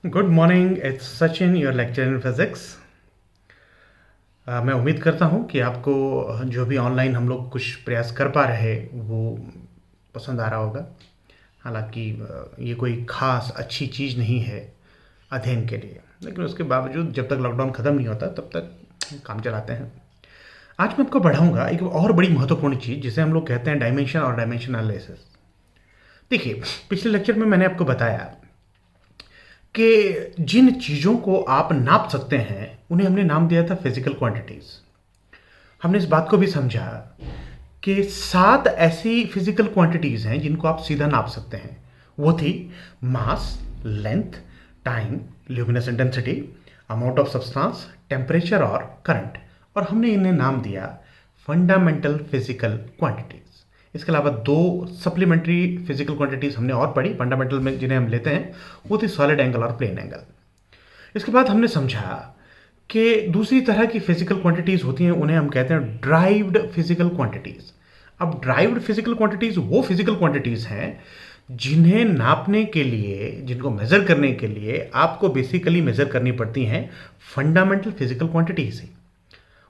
Good morning, it's Sachin, your lecture in physics. मैं उम्मीद करता हूँ कि आपको जो भी ऑनलाइन हम लोग कुछ प्रयास कर पा रहे हैं वो पसंद आ रहा होगा। हालांकि ये कोई ख़ास अच्छी चीज़ नहीं है अध्ययन के लिए, लेकिन उसके बावजूद जब तक लॉकडाउन ख़त्म नहीं होता तब तक काम चलाते हैं। आज मैं आपको बढ़ाऊंगा एक और बड़ी महत्वपूर्ण चीज़ जिसे हम लोग कहते हैं डायमेंशन और डायमेंशन एनालिसिस। देखिए, पिछले लेक्चर में मैंने आपको बताया कि जिन चीज़ों को आप नाप सकते हैं उन्हें हमने नाम दिया था फिजिकल क्वांटिटीज। हमने इस बात को भी समझा कि 7 ऐसी फिजिकल क्वांटिटीज हैं जिनको आप सीधा नाप सकते हैं। वो थी mass, length, time, luminous intensity, amount of substance, temperature और करंट। और हमने इन्हें नाम दिया फंडामेंटल फिजिकल क्वांटिटीज। इसके अलावा 2 सप्लीमेंट्री फिजिकल क्वांटिटीज हमने और पढ़ी फंडामेंटल में, जिन्हें हम लेते हैं वो थी सॉलिड एंगल और प्लेन एंगल। इसके बाद हमने समझा कि दूसरी तरह की फिजिकल क्वांटिटीज होती हैं, उन्हें हम कहते हैं ड्राइव्ड फिजिकल क्वांटिटीज। अब ड्राइव्ड फिजिकल क्वांटिटीज वो फिजिकल क्वांटिटीज हैं जिन्हें नापने के लिए, जिनको मेजर करने के लिए आपको बेसिकली मेजर करनी पड़ती हैं फंडामेंटल फिजिकल क्वांटिटीज ही।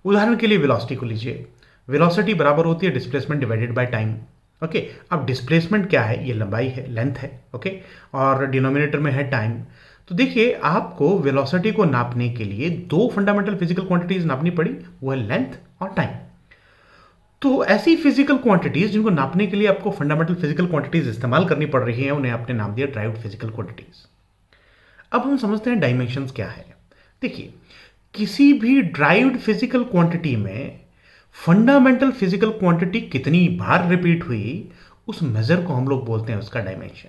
उदाहरण के लिए वेलोसिटी को लीजिए। वेलोसिटी बराबर होती है displacement divided by time. Okay, अब डिस्प्लेसमेंट क्या है? ये लंबाई है, लेंथ है। ओके, और डिनोमिनेटर में है टाइम। तो देखिए, आपको वेलोसिटी को नापने के लिए 2 फंडामेंटल फिजिकल क्वांटिटीज नापनी पड़ी, वो है लेंथ और टाइम। तो ऐसी फिजिकल क्वांटिटीज जिनको नापने के लिए आपको फंडामेंटल फिजिकल क्वांटिटीज इस्तेमाल करनी पड़ रही है, उन्हें आपने नाम दिया ड्राइव्ड फिजिकल क्वांटिटीज। अब हम समझते हैं डायमेंशंस क्या है। देखिए, किसी भी ड्राइव्ड फिजिकल क्वांटिटी में फंडामेंटल फिजिकल क्वांटिटी कितनी बार रिपीट हुई, उस मेजर को हम लोग बोलते हैं उसका डायमेंशन।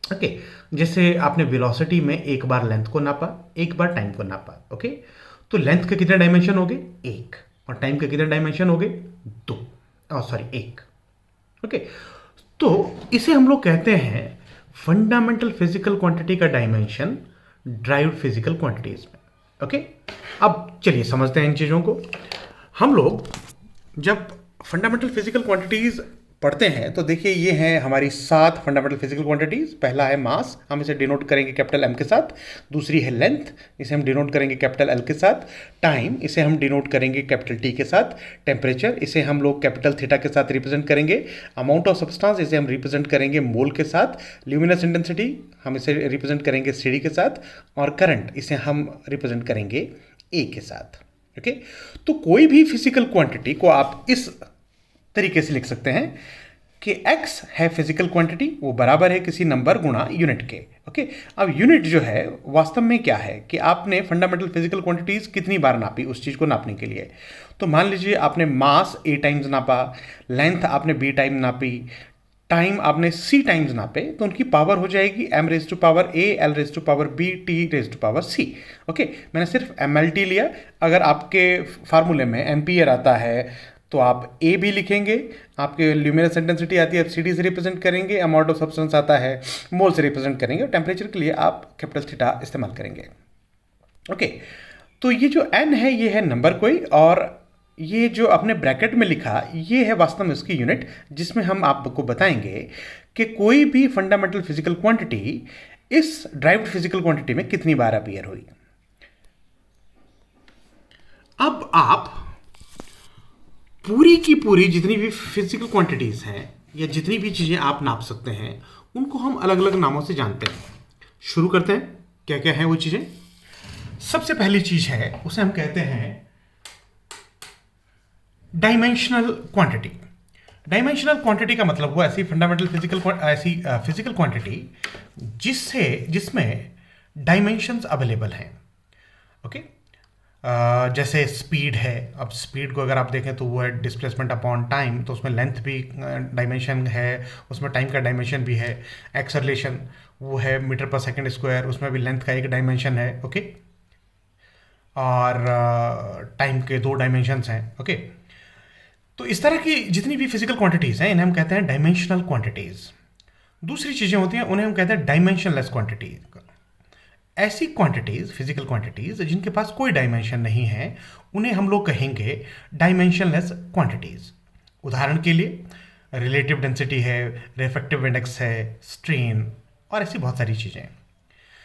ओके, जैसे आपने वेलोसिटी में एक बार लेंथ को नापा, एक बार टाइम को नापा। ओके, तो लेंथ के कितने डायमेंशन हो गए? 1। और टाइम के कितने डायमेंशन हो गए? 2। सॉरी, 1। ओके, तो इसे हम लोग कहते हैं फंडामेंटल फिजिकल क्वांटिटी का डायमेंशन ड्राइव्ड फिजिकल क्वांटिटीज में। ओके, अब चलिए समझते हैं इन चीज़ों को। हम लोग जब फंडामेंटल फिजिकल क्वांटिटीज पढ़ते हैं तो देखिए, ये हैं हमारी 7 फंडामेंटल फिजिकल क्वांटिटीज। पहला है मास, हम इसे डिनोट करेंगे कैपिटल एम के साथ। दूसरी है लेंथ, इसे हम डिनोट करेंगे कैपिटल एल के साथ। टाइम, इसे हम डिनोट करेंगे कैपिटल टी के साथ। टेम्परेचर, इसे हम लोग कैपिटल थीटा के साथ रिप्रेजेंट करेंगे। अमाउंट ऑफ सब्सटेंस, इसे हम रिप्रेजेंट करेंगे मोल के साथ। ल्यूमिनस इंटेंसिटी, हम इसे रिप्रेजेंट करेंगे सी डी के साथ। और करंट, इसे हम रिप्रेजेंट करेंगे ए के साथ। ओके, तो कोई भी फिजिकल क्वांटिटी को आप इस तरीके से लिख सकते हैं कि x है फिजिकल क्वांटिटी, वो बराबर है किसी नंबर गुणा यूनिट के। ओके, अब यूनिट जो है वास्तव में क्या है कि आपने फंडामेंटल फिजिकल क्वांटिटीज कितनी बार नापी उस चीज़ को नापने के लिए। तो मान लीजिए आपने मास a टाइम्स नापा, लेंथ आपने b टाइम नापी, टाइम आपने c टाइम्स नापे, तो उनकी पावर हो जाएगी m raise to power a, l raise to power b, t raise to power c। Okay, मैंने सिर्फ mlt लिया। अगर आपके फार्मूले में एम्पियर आता है तो आप ए भी लिखेंगे, आपके ल्यूमिनस इंटेंसिटी आती है, आप सी डी से रिप्रेजेंट करेंगे, अमाउंट ऑफ सब्सटेंस आता है, मोल से रिप्रेजेंट करेंगे, और टेम्परेचर के लिए आप कैपिटल थीटा इस्तेमाल करेंगे। ओके, तो ये जो एन है ये है नंबर कोई, और ये जो आपने ब्रैकेट में लिखा ये है वास्तव में उसकी यूनिट, जिसमें हम आपको बताएंगे कि कोई भी फंडामेंटल फिजिकल क्वांटिटी इस ड्राइव्ड फिजिकल क्वांटिटी में कितनी बार अपीयर हुई। अब आप पूरी की पूरी जितनी भी फिजिकल क्वांटिटीज हैं या जितनी भी चीज़ें आप नाप सकते हैं उनको हम अलग अलग नामों से जानते हैं। शुरू करते हैं, क्या क्या है वो चीज़ें। सबसे पहली चीज़ है उसे हम कहते हैं डायमेंशनल क्वांटिटी। डायमेंशनल क्वांटिटी का मतलब वो ऐसी फंडामेंटल फिजिकल क्वांटिटी जिसमें डायमेंशंस अवेलेबल हैं। ओके, जैसे स्पीड है। अब स्पीड को अगर आप देखें तो वो है डिस्प्लेसमेंट अपॉन टाइम, तो उसमें लेंथ भी डायमेंशन है, उसमें टाइम का डायमेंशन भी है। एक्सेलरेशन वो है मीटर पर सेकंड स्क्वायर, उसमें भी लेंथ का एक डायमेंशन है। ओके, और टाइम के 2 डायमेंशंस हैं। ओके, तो इस तरह की जितनी भी फिजिकल क्वांटिटीज़ हैं इन्हें हम कहते हैं डायमेंशनल क्वांटिटीज़। दूसरी चीज़ें होती हैं उन्हें हम कहते हैं डायमेंशनलेस क्वांटिटीज। ऐसी क्वांटिटीज, फिजिकल क्वांटिटीज जिनके पास कोई डायमेंशन नहीं है उन्हें हम लोग कहेंगे डायमेंशनलेस क्वांटिटीज। उदाहरण के लिए रिलेटिव डेंसिटी है, रिफ्रैक्टिव इंडेक्स है, स्ट्रेन और ऐसी बहुत सारी चीज़ें।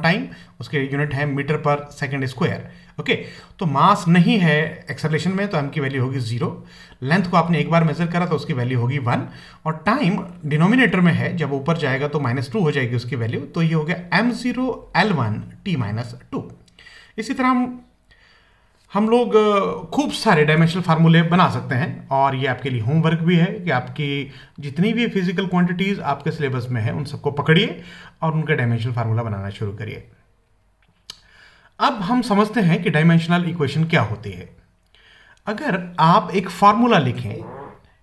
अपॉन टाइम, उसके यूनिट है मीटर पर सेकंड स्क्वायर। ओके, तो मास नहीं है एक्सेलरेशन में, तो m की वैल्यू होगी 0। लेंथ को आपने एक बार मेजर करा तो उसकी वैल्यू होगी 1, और टाइम डिनोमिनेटर में है, जब ऊपर जाएगा तो -2 हो जाएगी उसकी वैल्यू, तो ये हो गया m0 L1 t-2। इसी तरह हम लोग खूब सारे डायमेंशनल फार्मूले बना सकते हैं, और ये आपके लिए होमवर्क भी है कि आपकी जितनी भी फिजिकल क्वांटिटीज आपके सिलेबस में है उन सबको पकड़िए और उनका डायमेंशनल फार्मूला बनाना शुरू करिए। अब हम समझते हैं कि डायमेंशनल इक्वेशन क्या होती है। अगर आप एक फार्मूला लिखें,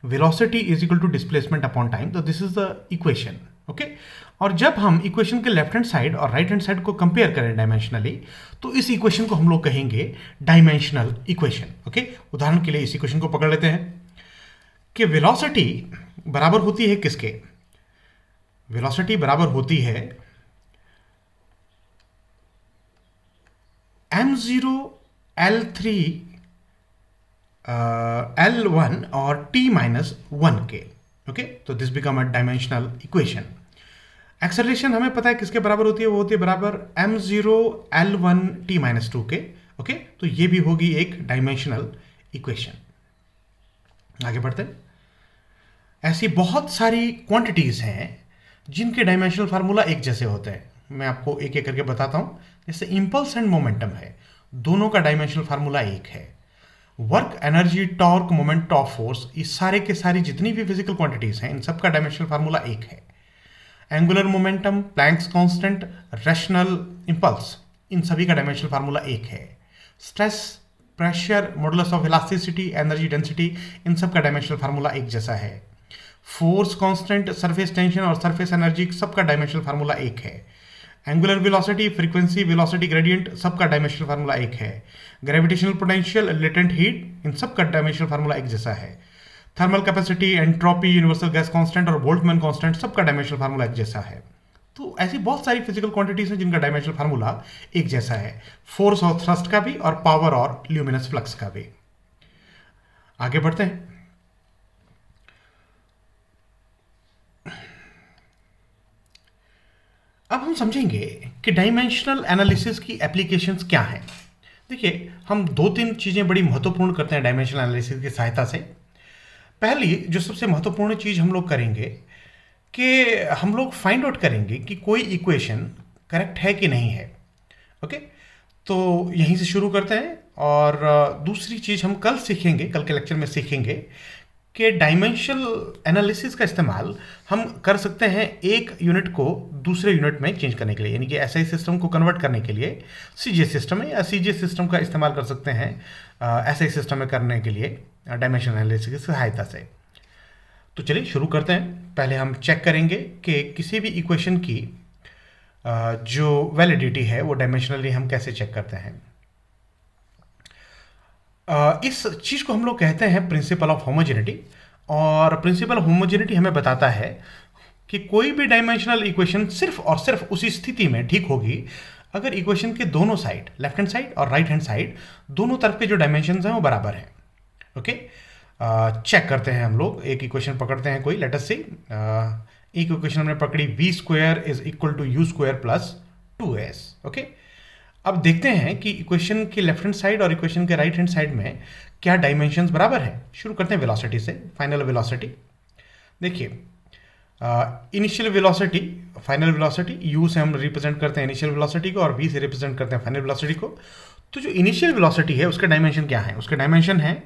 velocity is equal to displacement upon time, तो this is the equation. Okay, और जब हम इक्वेशन के लेफ्ट हैंड साइड और राइट हैंड साइड को कंपेयर करें डायमेंशनली, तो इस इक्वेशन को हम लोग कहेंगे डायमेंशनल इक्वेशन। ओके, उदाहरण के लिए इस इक्वेशन को पकड़ लेते हैं कि वेलोसिटी बराबर होती है किसके? वेलोसिटी बराबर होती है m0 L3 L1 और t-1 के। ओके, तो this become a dimensional equation. Acceleration हमें पता है किसके बराबर होती है, वो होती है बराबर m0 L1 t-2 के। ओके, तो ये भी होगी एक डायमेंशनल इक्वेशन। आगे बढ़ते हैं। ऐसी बहुत सारी क्वांटिटीज हैं जिनके डायमेंशनल फार्मूला एक जैसे होते हैं। मैं आपको एक एक करके बताता हूं। जैसे इंपल्स एंड मोमेंटम है, दोनों का डायमेंशनल फार्मूला एक है। Work, energy, torque, moment of force, ये सारे के सारी जितनी भी फिजिकल क्वांटिटीज हैं इन सब का डायमेंशनल फार्मूला एक है। Angular momentum, Planck's constant, rational impulse, इन सभी का डायमेंशनल फार्मूला एक है। Stress, pressure, modulus of elasticity, energy density, इन सब का डायमेंशनल फार्मूला एक जैसा है। फोर्स कांस्टेंट, सरफेस टेंशन और सरफेस एनर्जी, सबका डायमेंशनल फार्मूला एक है। Angular velocity, frequency, velocity gradient, सबका डायमेंशनल फार्मूला एक है। ग्रेविटेशनल पोटेंशियल, लेटेंट हीट, इन सबका डायमेंशनल फार्मूला एक जैसा है। Thermal capacity, entropy, universal gas constant और बोल्ट्जमैन कांस्टेंट, सबका डायमेंशनल फार्मूला एक जैसा है। तो ऐसी बहुत सारी फिजिकल क्वांटिटीज हैं जिनका डायमेंशनल फार्मूला एक जैसा है, फोर्स और थ्रस्ट का भी और पावर और ल्यूमिनस फ्लक्स का भी। आगे बढ़ते हैं। अब हम समझेंगे कि डायमेंशनल एनालिसिस की एप्लीकेशंस क्या हैं। देखिए, हम दो तीन चीजें बड़ी महत्वपूर्ण करते हैं डायमेंशनल एनालिसिस की सहायता से। पहली जो सबसे महत्वपूर्ण चीज़ हम लोग करेंगे कि हम लोग फाइंड आउट करेंगे कि कोई इक्वेशन करेक्ट है कि नहीं है। ओके, तो यहीं से शुरू करते हैं। और दूसरी चीज़ हम कल सीखेंगे, कल के लेक्चर में सीखेंगे कि डायमेंशनल एनालिसिस का इस्तेमाल हम कर सकते हैं एक यूनिट को दूसरे यूनिट में चेंज करने के लिए, यानी कि एसआई सिस्टम को कन्वर्ट करने के लिए सीजीएस सिस्टम में, या सीजीएस सिस्टम का इस्तेमाल कर सकते हैं एसआई सिस्टम में करने के लिए डायमेंशनल एनालिसिस की सहायता से। तो चलिए शुरू करते हैं। पहले हम चेक करेंगे कि किसी भी इक्वेशन की जो वैलिडिटी है वो डायमेंशनली हम कैसे चेक करते हैं। इस चीज़ को हम लोग कहते हैं प्रिंसिपल ऑफ होमोजेनिटी। और प्रिंसिपल ऑफ होमोजेनिटी हमें बताता है कि कोई भी डायमेंशनल इक्वेशन सिर्फ और सिर्फ उसी स्थिति में ठीक होगी अगर इक्वेशन के दोनों साइड, लेफ्ट हैंड साइड और राइट हैंड साइड, दोनों तरफ के जो डायमेंशंस हैं वो बराबर हैं। ओके, चेक करते हैं हम लोग। एक इक्वेशन पकड़ते हैं कोई, लेट अस से एक इक्वेशन हमने पकड़ी v square is equal to u square plus 2s। Okay, अब देखते हैं कि इक्वेशन के लेफ्ट हैंड साइड और इक्वेशन के राइट हैंड साइड में क्या डायमेंशंस बराबर है। शुरू करते हैं वेलोसिटी से, फाइनल वेलोसिटी। देखिए, initial velocity, final velocity, u से हम रिप्रेजेंट करते हैं इनिशियल वेलोसिटी को और v से रिप्रेजेंट करते हैं फाइनल वेलोसिटी को। तो जो इनिशियल वेलोसिटी है उसका डायमेंशन क्या है? उसका डायमेंशन है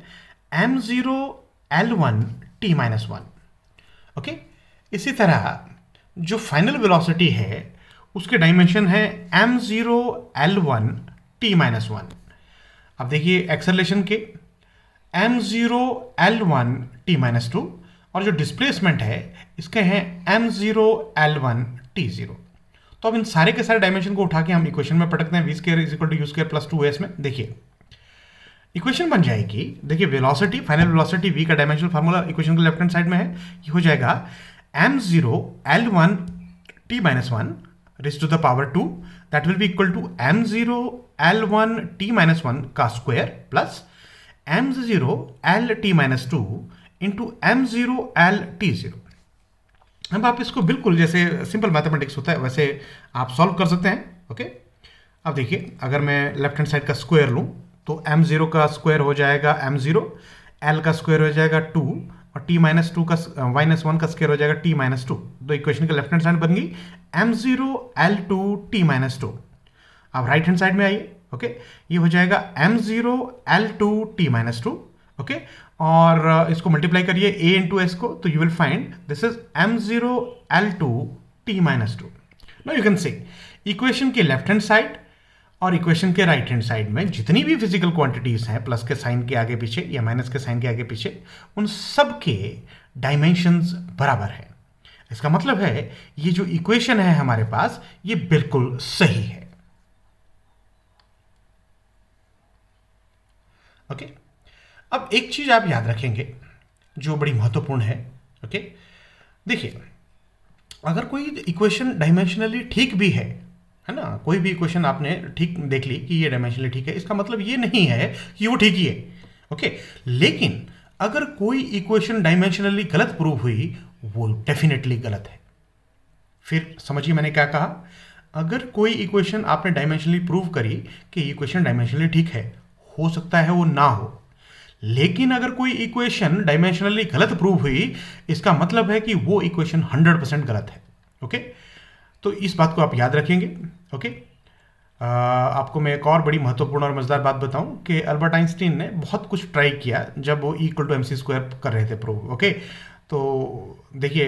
m0 l1 t-1। ओके, इसी तरह जो फाइनल वेलोसिटी है उसके डायमेंशन है m0 l1 t-1। अब देखिए एक्सेलरेशन के m0 l1 t-2, और जो डिस्प्लेसमेंट है इसके हैं m0 l1 t0। तो अब इन सारे के सारे डायमेंशन को उठा के हम इक्वेशन में पटकते हैं v square is equal to u square plus 2s में। देखिए इक्वेशन बन जाएगी, देखिए वेलोसिटी, फाइनल वेलोसिटी v का डायमेंशनल फार्मूला इक्वेशन के लेफ्ट हैंड साइड में है, ये हो जाएगा m0 l1 t-1 raised to the power 2, that will be equal to m0 l1 t-1 का square plus m0 l t-2 into m0 l t0। अब आप इसको बिल्कुल जैसे सिंपल मैथमेटिक्स होता है वैसे आप सॉल्व कर सकते हैं। ओके, अब देखिए अगर मैं लेफ्ट हैंड साइड का स्क्वायर लूँ तो m0 का स्क्वायर हो जाएगा m0, l का स्क्वायर हो जाएगा 2 और t-2 का -1 का स्क्वायर हो जाएगा t-2। तो इक्वेशन के लेफ्ट हैंड साइड बन गई m0 l2 t-2। अब राइट हैंड साइड में आइए। ओके, ये हो जाएगा m0 l2 t-2। ओके, और इसको मल्टीप्लाई करिए a इंटू एस को, तो you will find this is m0 l2 t-2। Now you can say equation के लेफ्ट हैंड साइड और इक्वेशन के राइट हैंड साइड में जितनी भी फिजिकल क्वांटिटीज हैं प्लस के साइन के आगे पीछे या माइनस के साइन के आगे पीछे, उन सब के डायमेंशंस बराबर है। इसका मतलब है ये जो इक्वेशन है हमारे पास ये बिल्कुल सही है। ओके, अब एक चीज आप याद रखेंगे जो बड़ी महत्वपूर्ण है। ओके, देखिए अगर कोई इक्वेशन डायमेंशनली ठीक भी है ना, कोई भी इक्वेशन आपने ठीक देख ली कि ये डायमेंशनली ठीक है, इसका मतलब ये नहीं है कि वो ठीक ही है। ओके, लेकिन अगर कोई इक्वेशन डायमेंशनली गलत प्रूव हुई वो डेफिनेटली गलत है। फिर समझिए मैंने क्या कहा, अगर कोई इक्वेशन आपने डायमेंशनली प्रूव करी कि इक्वेशन डायमेंशनली ठीक है, हो सकता है वो ना हो, लेकिन अगर कोई इक्वेशन डायमेंशनली गलत प्रूव हुई इसका मतलब है कि वो इक्वेशन 100% गलत है। ओके, तो इस बात को आप याद रखेंगे। ओके, आपको मैं एक और बड़ी महत्वपूर्ण और मजेदार बात बताऊं कि अल्बर्ट आइंस्टीन ने बहुत कुछ ट्राई किया जब वो इक्वल टू mc स्क्वायर कर रहे थे प्रूव। ओके, तो देखिए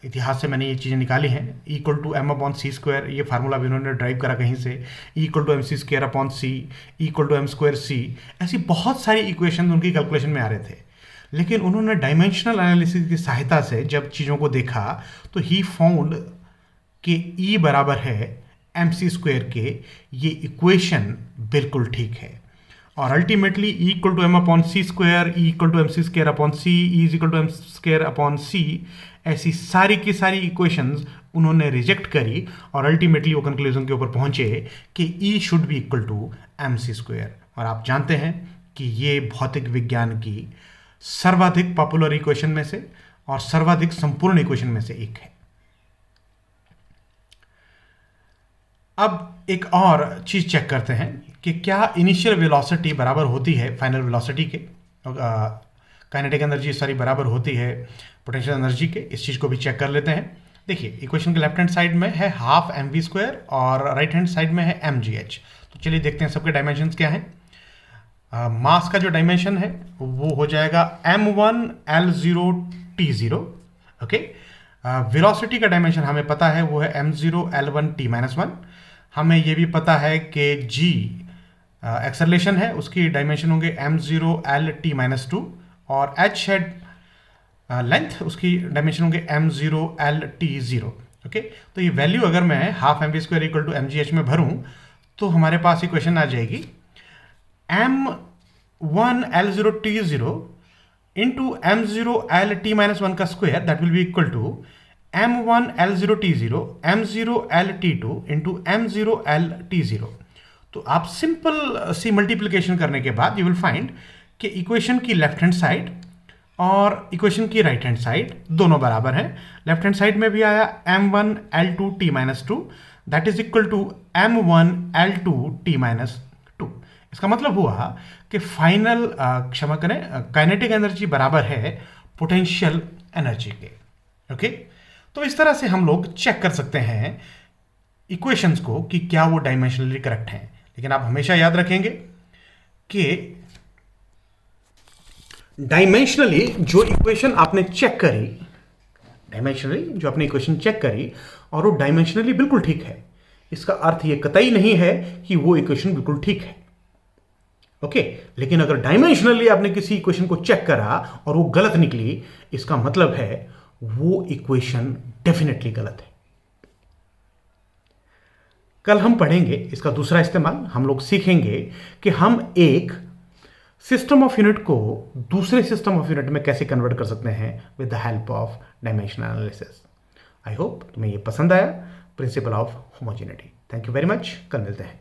इतिहास से मैंने ये चीज़ें निकाली हैं। इक्वल टू m/c², ये फार्मूला भी उन्होंने ड्राइव करा कहीं से। Equal to mc²/c, equal to m²c, ऐसी बहुत सारी इक्वेशन उनकी कैलकुलेशन में आ रहे थे। लेकिन उन्होंने डायमेंशनल एनालिसिस की सहायता से जब चीज़ों को देखा तो ही फाउंड कि E बराबर है mc² के, ये इक्वेशन बिल्कुल ठीक है। और ultimately E equal to m/c², E equal to mc²/c, E is equal to m²/c, ऐसी सारी की सारी इक्वेशंस उन्होंने रिजेक्ट करी और अल्टीमेटली वो कंक्लूजन के ऊपर पहुंचे कि E should be equal to mc²। और आप जानते हैं कि ये भौतिक विज्ञान की सर्वाधिक पॉपुलर इक्वेशन में से और सर्वाधिक संपूर्ण इक्वेशन में से एक है। अब एक और चीज चेक करते हैं कि क्या इनिशियल वेलोसिटी बराबर होती है फाइनल वेलोसिटी के काइनेटिक एनर्जी सारी बराबर होती है पोटेंशियल एनर्जी के, इस चीज़ को भी चेक कर लेते हैं। देखिए इक्वेशन के लेफ्ट हैंड साइड में है हाफ एम वी स्क्वायर और राइट हैंड साइड में है एम जी एच। तो चलिए देखते हैं सबके डायमेंशंस क्या हैं। मास का जो डायमेंशन है वो हो जाएगा m1l0 t0। ओके, वेलोसिटी का डायमेंशन हमें पता है वो है m0l1 t-1। हमें ये भी पता है कि g एक्सेलरेशन है, उसकी डायमेंशन होंगे m0l t-2 और h हेड लेंथ उसकी डायमेंशन होंगे m0l t0। ओके, तो ये वैल्यू अगर मैं half M V square equal to mgh में भरूं तो हमारे पास इक्वेशन आ जाएगी m1l0 t0 into m0l t-1 का square, that will be equal to m1l0 t0 m0l t2 into m0l t0। तो आप सिंपल सी मल्टीप्लिकेशन करने के बाद यू विल फाइंड कि इक्वेशन की लेफ्ट हैंड साइड और इक्वेशन की राइट हैंड साइड दोनों बराबर हैं। लेफ्ट हैंड साइड में भी आया m1l2 t-2 that is equal to m1l2 t-2। इसका मतलब हुआ कि फाइनल क्षमा करें काइनेटिक एनर्जी बराबर है पोटेंशियल एनर्जी के। ओके, तो इस तरह से हम लोग चेक कर सकते हैं इक्वेशंस को कि क्या वो डायमेंशनली करेक्ट हैं। लेकिन आप हमेशा याद रखेंगे कि डायमेंशनली जो इक्वेशन आपने चेक करी, डायमेंशनली जो आपने इक्वेशन चेक करी और वो डायमेंशनली बिल्कुल ठीक है, इसका अर्थ ये कतई नहीं है कि वो इक्वेशन बिल्कुल ठीक है। ओके, लेकिन अगर डायमेंशनली आपने किसी इक्वेशन को चेक करा और वो गलत निकली, इसका मतलब है वो इक्वेशन डेफिनेटली गलत है। कल हम पढ़ेंगे इसका दूसरा इस्तेमाल। हम लोग सीखेंगे कि हम एक सिस्टम ऑफ यूनिट को दूसरे सिस्टम ऑफ यूनिट में कैसे कन्वर्ट कर सकते हैं with the help of dimensional analysis. I hope तुम्हें ये पसंद आया, principle of homogeneity. Thank you very much, कल मिलते हैं।